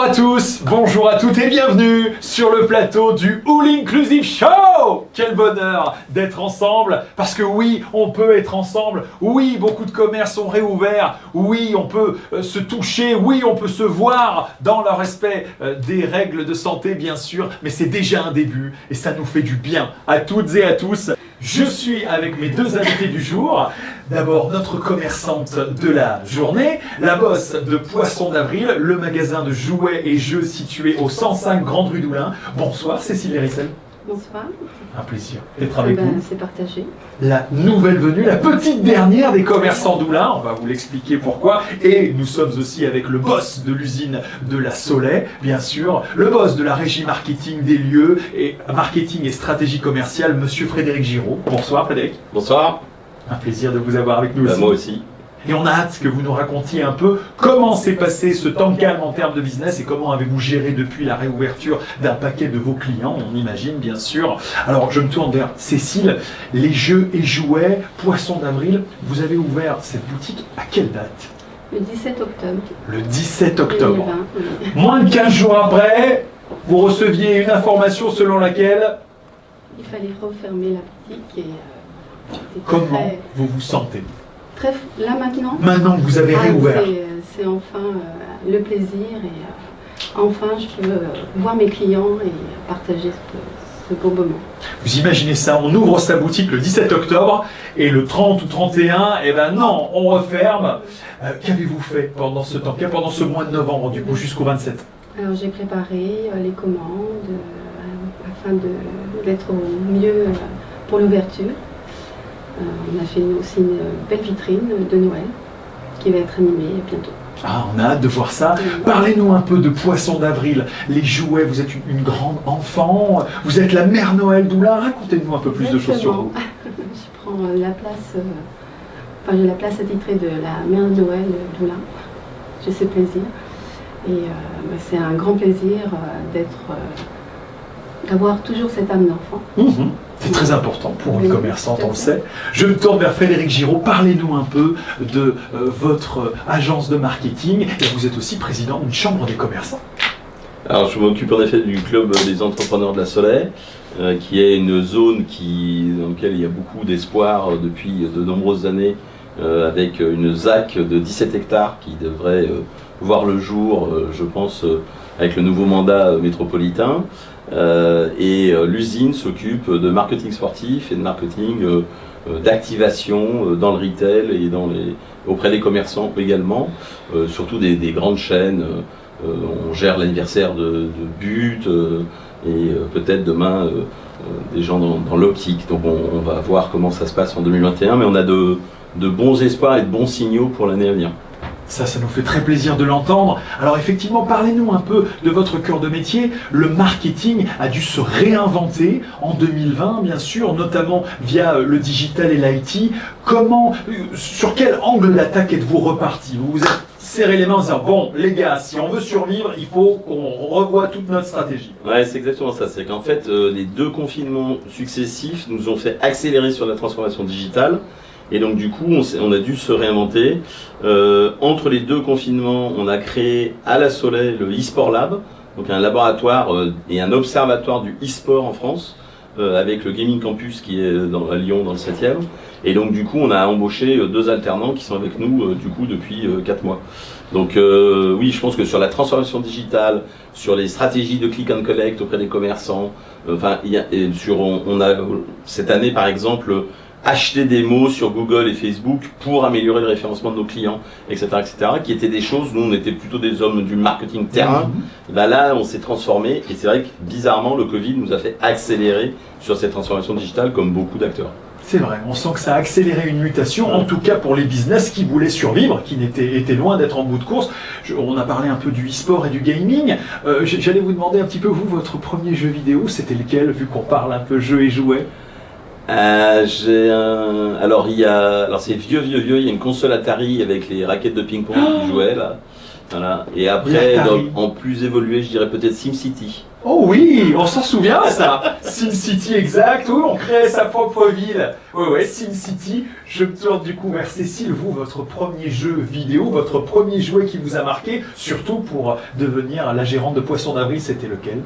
à tous, bonjour à toutes et bienvenue sur le plateau du All Inclusive Show. Quel bonheur d'être ensemble, parce que oui, on peut être ensemble, oui, beaucoup de commerces sont réouverts, oui, on peut se toucher, oui, on peut se voir dans le respect des règles de santé bien sûr, mais c'est déjà un début et ça nous fait du bien à toutes et à tous. Je suis avec mes deux invités du jour. D'abord, notre commerçante de la journée, la boss de Poisson d'Avril, le magasin de jouets et jeux situé au 105 Grande Rue d'Oulin. Bonsoir Cécile Hérissel. Bonsoir. Un plaisir d'être avec vous. C'est partagé. La nouvelle venue, la petite dernière des commerçants d'Oulin, on va vous l'expliquer pourquoi. Et nous sommes aussi avec le boss de l'usine de la Soleil, bien sûr, le boss de la régie marketing des lieux et marketing et stratégie commerciale, monsieur Frédéric Giraud. Bonsoir Frédéric. Bonsoir. Un plaisir de vous avoir avec nous aussi. Moi aussi. Et on a hâte que vous nous racontiez un peu comment s'est passé ce temps calme en termes de business et comment avez-vous géré depuis la réouverture d'un paquet de vos clients, on imagine bien sûr. Alors je me tourne vers Cécile, les jeux et jouets, Poisson d'Avril, vous avez ouvert cette boutique à quelle date? Le 17 octobre. Le 17 octobre. 2020, oui. Moins de 15 jours après, vous receviez une information selon laquelle... Il fallait refermer la boutique et... Comment vous vous sentez? Là maintenant. Maintenant que vous avez réouvert. C'est enfin le plaisir et enfin je peux voir mes clients et partager ce beau moment. Vous imaginez ça, on ouvre sa boutique le 17 octobre et le 30 ou 31, eh ben non, on referme. Qu'avez-vous fait pendant ce temps, pendant ce mois de novembre du coup jusqu'au 27? Alors j'ai préparé les commandes afin d'être au mieux pour l'ouverture. On a fait aussi une belle vitrine de Noël qui va être animée bientôt. Ah, on a hâte de voir ça. Parlez-nous un peu de Poisson d'Avril, les jouets, vous êtes une grande enfant, vous êtes la mère Noël d'Oulin, racontez-nous un peu plus de choses sur vous. Je prends la place, j'ai la place attitrée de la mère Noël d'Oulin, j'ai ce plaisir. Et c'est un grand plaisir d'avoir toujours cette âme d'enfant. C'est très important pour une commerçante, on le sait. Je me tourne vers Frédéric Giraud. Parlez-nous un peu de votre agence de marketing. Et vous êtes aussi président d'une chambre des commerçants. Alors je m'occupe en effet du club des entrepreneurs de la Soleil, qui est une zone dans laquelle il y a beaucoup d'espoir depuis de nombreuses années, avec une ZAC de 17 hectares qui devrait voir le jour, je pense, avec le nouveau mandat métropolitain. Et l'usine s'occupe de marketing sportif et de marketing d'activation dans le retail et auprès des commerçants également, surtout des grandes chaînes. On gère l'anniversaire de But et peut-être demain des gens dans l'optique. Donc on va voir comment ça se passe en 2021, mais on a de bons espoirs et de bons signaux pour l'année à venir. Ça nous fait très plaisir de l'entendre. Alors effectivement, parlez-nous un peu de votre cœur de métier. Le marketing a dû se réinventer en 2020, bien sûr, notamment via le digital et l'IT. Sur quel angle d'attaque êtes-vous reparti? Vous vous êtes serré les mains en disant, bon, les gars, si on veut survivre, il faut qu'on revoie toute notre stratégie. Ouais, c'est exactement ça. C'est qu'en fait, les deux confinements successifs nous ont fait accélérer sur la transformation digitale. Et donc du coup, on a dû se réinventer. Entre les deux confinements, on a créé à la Soleil le eSport Lab, donc un laboratoire et un observatoire du eSport en France, avec le Gaming Campus qui est à Lyon dans le 7e. Et donc du coup, on a embauché deux alternants qui sont avec nous du coup depuis 4 mois. Donc oui, je pense que sur la transformation digitale, sur les stratégies de click and collect auprès des commerçants, on a cette année par exemple acheter des mots sur Google et Facebook pour améliorer le référencement de nos clients, etc., qui étaient des choses, nous on était plutôt des hommes du marketing terrain. Là, on s'est transformé et c'est vrai que bizarrement, le Covid nous a fait accélérer sur cette transformation digitale comme beaucoup d'acteurs. C'est vrai, on sent que ça a accéléré une mutation, en tout cas pour les business qui voulaient survivre, qui étaient loin d'être en bout de course. On a parlé un peu du e-sport et du gaming. J'allais vous demander un petit peu, vous, votre premier jeu vidéo, c'était lequel, vu qu'on parle un peu jeu et jouets? Alors c'est vieux, il y a une console Atari avec les raquettes de ping-pong qui jouaient là. Voilà. Et après, en plus évolué, je dirais peut-être SimCity. Oh oui, on s'en souvient ça. SimCity exact, oui, on créait sa propre ville. Ouais, SimCity. Je me tourne du coup vers Cécile, vous, votre premier jeu vidéo, votre premier jouet qui vous a marqué, surtout pour devenir la gérante de Poisson d'Avril, c'était lequel?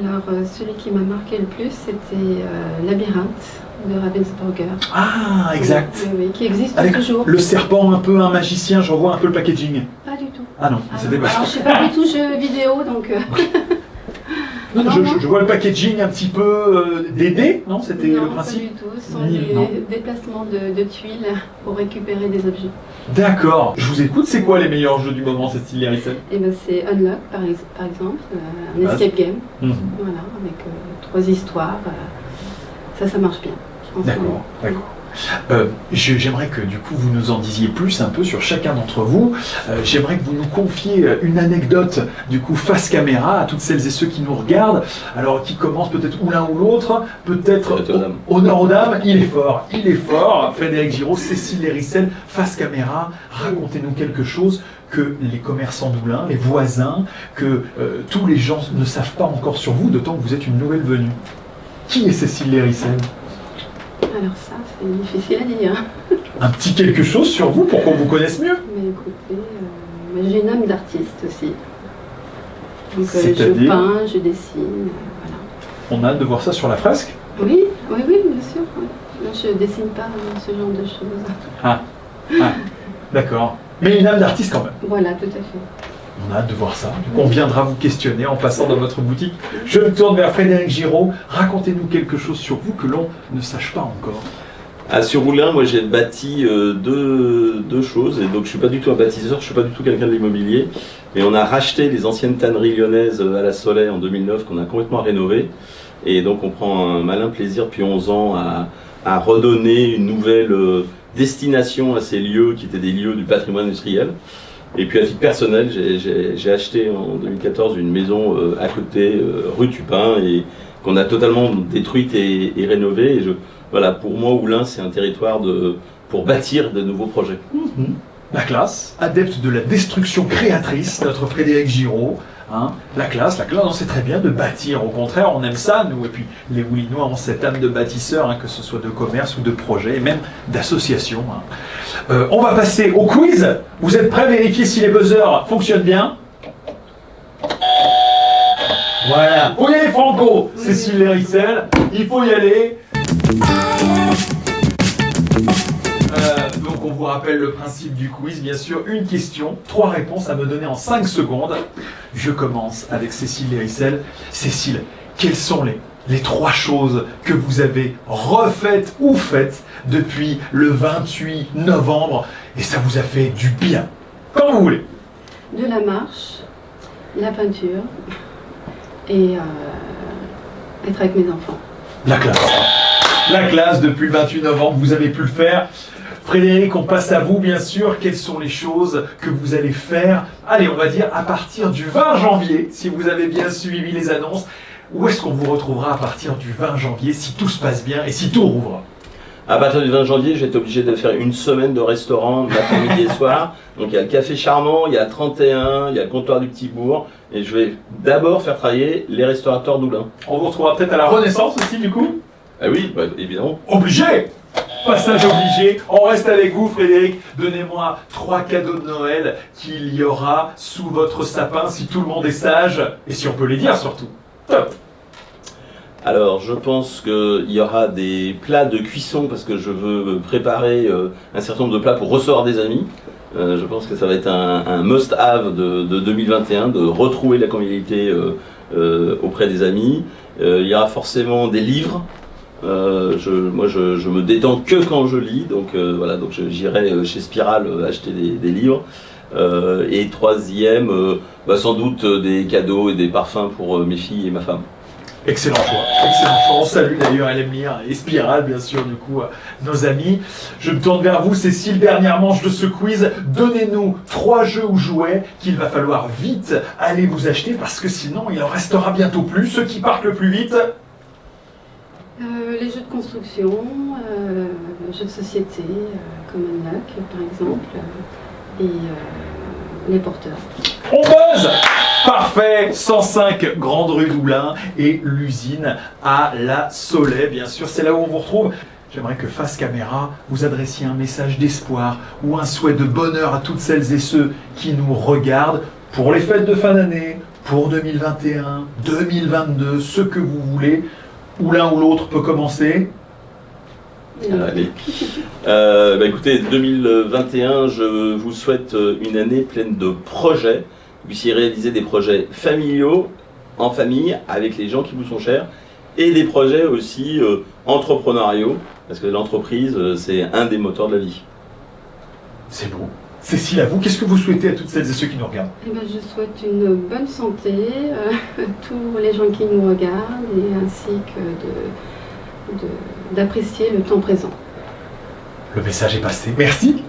Alors, celui qui m'a marqué le plus, c'était Labyrinthe de Ravensburger. Ah, exact. Oui, qui existe Avec toujours. le serpent un peu un magicien, j'en vois un peu le packaging. Pas du tout. Ah non, c'était pas Alors, je ça. ne sais pas du tout jeu vidéo, donc... Non, non, je vois le packaging un petit peu des dés, non? C'était le non, principe? pas du tout. Ce sont Non. des déplacements de tuiles pour récupérer des objets. D'accord. Je vous écoute, c'est quoi les meilleurs jeux du moment, Cécile Lérissel? Et ben c'est Unlock, par exemple, un Ah, escape game. Mhm. Voilà, avec 3 histoires. Ça marche bien. en ce D'accord, moment. d'accord. J'aimerais que du coup vous nous en disiez plus un peu sur chacun d'entre vous. J'aimerais que vous nous confiez une anecdote du coup face caméra à toutes celles et ceux qui nous regardent. Alors qui commence peut-être ou l'un ou l'autre, peut-être honneur aux dames. Il est fort. Frédéric Giraud, Cécile Lérissel, face caméra. Racontez-nous quelque chose que les commerçants d'Oulin, les voisins, que tous les gens ne savent pas encore sur vous, d'autant que vous êtes une nouvelle venue. Qui est Cécile Lérissel? Alors ça, c'est difficile à dire. Un petit quelque chose sur vous pour qu'on vous connaisse mieux. Mais écoutez, j'ai une âme d'artiste aussi. Donc je C'est-à-dire peins, je dessine, voilà. On a hâte de voir ça sur la fresque. Oui, bien sûr. Oui. Moi, je dessine pas ce genre de choses. D'accord. Mais une âme d'artiste quand même. Voilà, tout à fait. On a hâte de voir ça. On viendra vous questionner en passant dans votre boutique. Je me tourne vers Frédéric Giraud. Racontez-nous quelque chose sur vous que l'on ne sache pas encore. Sur Oulin, moi j'ai bâti deux choses, et donc je suis pas du tout un bâtisseur, je suis pas du tout quelqu'un de l'immobilier, mais on a racheté les anciennes tanneries lyonnaises à la Soleil en 2009 qu'on a complètement rénovées, et donc on prend un malin plaisir depuis 11 ans à redonner une nouvelle destination à ces lieux qui étaient des lieux du patrimoine industriel. Et puis à titre personnel, j'ai acheté en 2014 une maison à côté, rue Tupin, et qu'on a totalement détruite et rénovée. Et voilà, pour moi, Oulin, c'est un territoire pour bâtir de nouveaux projets. La classe, adepte de la destruction créatrice, notre Frédéric Giraud. Hein, la classe, non, c'est très bien de bâtir, au contraire, on aime ça, nous, et puis les Oulinois ont cette âme de bâtisseur, hein, que ce soit de commerce ou de projet, et même d'association. Hein. On va passer au quiz. Vous êtes prêts à vérifier si les buzzers fonctionnent bien? Voilà. Faut y aller, Franco. Cécile Lérissel, il faut y aller. Donc on vous rappelle le principe du quiz, bien sûr, une question, 3 réponses à me donner en 5 secondes. Je commence avec Cécile Lérissel. Cécile, quelles sont les 3 choses que vous avez refaites ou faites depuis le 28 novembre et ça vous a fait du bien? Quand vous voulez. De la marche, la peinture et être avec mes enfants. La classe. La classe, depuis le 28 novembre, vous avez pu le faire. Frédéric, on passe à vous, bien sûr. Quelles sont les choses que vous allez faire? Allez, on va dire à partir du 20 janvier, si vous avez bien suivi les annonces. Où est-ce qu'on vous retrouvera à partir du 20 janvier, si tout se passe bien et si tout rouvre? À partir du 20 janvier, j'ai été obligé de faire une semaine de restaurant, matin, midi et soir. Donc il y a le Café Charmant, il y a 31, il y a le comptoir du Petit Bourg. Et je vais d'abord faire travailler les restaurateurs d'Oulin. On vous retrouvera peut-être à la Renaissance aussi, du coup? Ah oui, bah, évidemment. Obligé! Passage obligé. On reste avec vous, Frédéric. Donnez-moi 3 cadeaux de Noël qu'il y aura sous votre sapin, si tout le monde est sage. Et si on peut les dire, surtout. Top! Alors, je pense qu'il y aura des plats de cuisson parce que je veux préparer un certain nombre de plats pour recevoir des amis. Je pense que ça va être un must-have de 2021, de retrouver la convivialité auprès des amis. Il y aura forcément des livres. Moi, je me détends que quand je lis, donc voilà, donc j'irai chez Spiral acheter des livres. Et troisième, sans doute des cadeaux et des parfums pour mes filles et ma femme. Excellent choix, excellent choix. On salue d'ailleurs Elémir et Spiral, bien sûr, du coup, nos amis. Je me tourne vers vous, Cécile, dernière manche de ce quiz. Donnez-nous 3 jeux ou jouets qu'il va falloir vite aller vous acheter parce que sinon il en restera bientôt plus. Ceux qui partent le plus vite. Les jeux de construction, jeux de société, comme Unlock par exemple, et les porteurs. On buzz! Parfait, 105 Grande Rue d'Oulin et l'usine à la Soleil, bien sûr, c'est là où on vous retrouve. J'aimerais que face caméra, vous adressiez un message d'espoir ou un souhait de bonheur à toutes celles et ceux qui nous regardent pour les fêtes de fin d'année, pour 2021, 2022, ce que vous voulez, où l'un ou l'autre peut commencer. Allez. Écoutez, 2021, je vous souhaite une année pleine de projets. Vous puissiez réaliser des projets familiaux, en famille, avec les gens qui vous sont chers, et des projets aussi entrepreneuriaux, parce que l'entreprise, c'est un des moteurs de la vie. C'est beau. Cécile, à vous, qu'est-ce que vous souhaitez à toutes celles et ceux qui nous regardent? Eh ben, je souhaite une bonne santé à tous les gens qui nous regardent et ainsi que d'apprécier le temps présent. Le message est passé. Merci.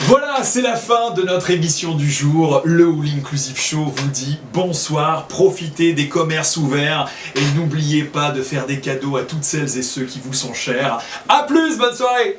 Voilà, c'est la fin de notre émission du jour. Le All Inclusive Show vous dit bonsoir, profitez des commerces ouverts et n'oubliez pas de faire des cadeaux à toutes celles et ceux qui vous sont chers. A plus, bonne soirée!